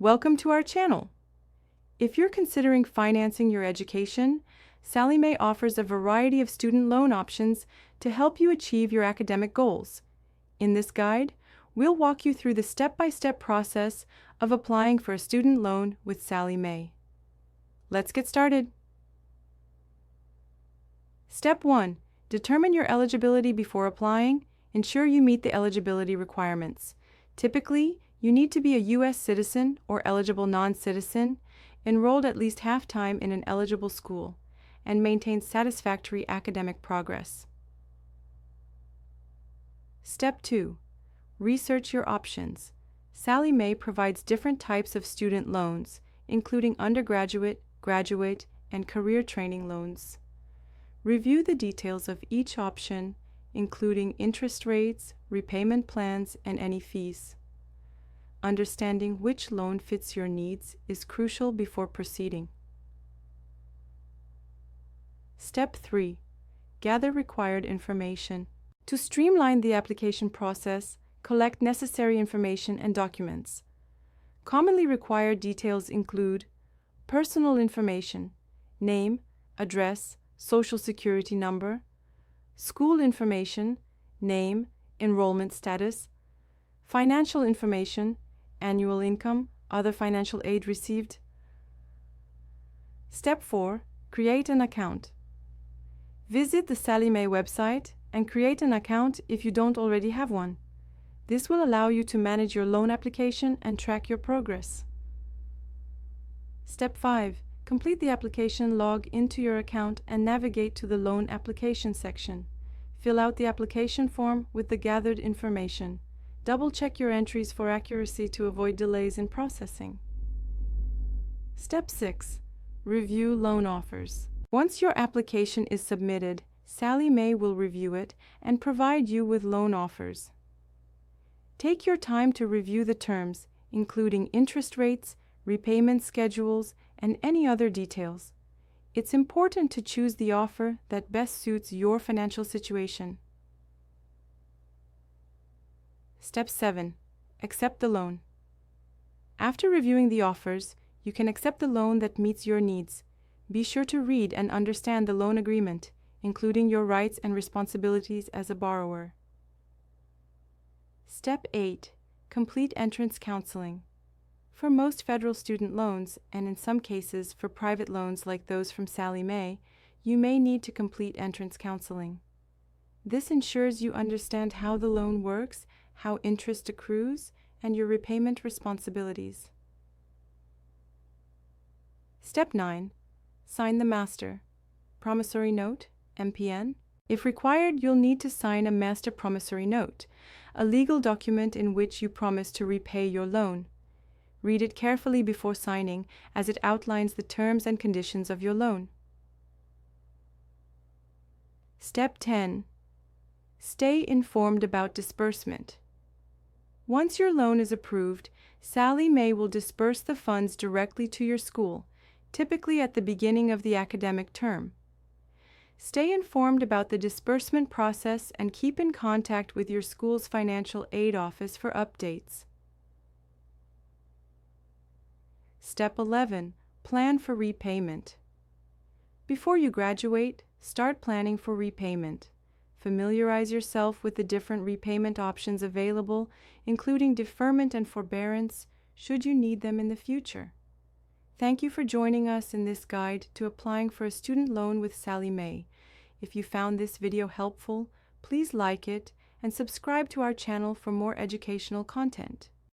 Welcome to our channel. If you're considering financing your education, Sallie Mae offers a variety of student loan options to help you achieve your academic goals. In this guide, we'll walk you through the step-by-step process of applying for a student loan with Sallie Mae. Let's get started. Step 1. Determine your eligibility before applying. Ensure you meet the eligibility requirements. Typically, you need to be a U.S. citizen or eligible non-citizen, enrolled at least half-time in an eligible school, and maintain satisfactory academic progress. Step 2. Research your options. Sallie Mae provides different types of student loans, including undergraduate, graduate, and career training loans. Review the details of each option, including interest rates, repayment plans, and any fees. Understanding which loan fits your needs is crucial before proceeding. Step 3. Gather required information. To streamline the application process, collect necessary information and documents. Commonly required details include personal information, name, address, social security number, school information, name, enrollment status, financial information, annual income, other financial aid received. Step 4. Create an account. Visit the Sallie Mae website and create an account if you don't already have one. This will allow you to manage your loan application and track your progress. Step 5. Complete the application, log into your account, and navigate to the loan application section. Fill out the application form with the gathered information. Double-check your entries for accuracy to avoid delays in processing. Step 6. Review loan offers. Once your application is submitted, Sallie Mae will review it and provide you with loan offers. Take your time to review the terms, including interest rates, repayment schedules, and any other details. It's important to choose the offer that best suits your financial situation. Step 7. Accept the loan. After reviewing the offers, you can accept the loan that meets your needs. Be sure to read and understand the loan agreement, including your rights and responsibilities as a borrower. Step 8. Complete entrance counseling. For most federal student loans, and in some cases for private loans like those from Sallie Mae, you may need to complete entrance counseling. This ensures you understand how the loan works, how interest accrues, and your repayment responsibilities. Step 9. Sign the master promissory note, MPN. If required, you'll need to sign a master promissory note, a legal document in which you promise to repay your loan. Read it carefully before signing, as it outlines the terms and conditions of your loan. Step 10. Stay informed about disbursement. Once your loan is approved, Sallie Mae will disperse the funds directly to your school, typically at the beginning of the academic term. Stay informed about the disbursement process and keep in contact with your school's financial aid office for updates. Step 11. Plan for repayment. Before you graduate, start planning for repayment. Familiarize yourself with the different repayment options available, including deferment and forbearance, should you need them in the future. Thank you for joining us in this guide to applying for a student loan with Sallie Mae. If you found this video helpful, please like it and subscribe to our channel for more educational content.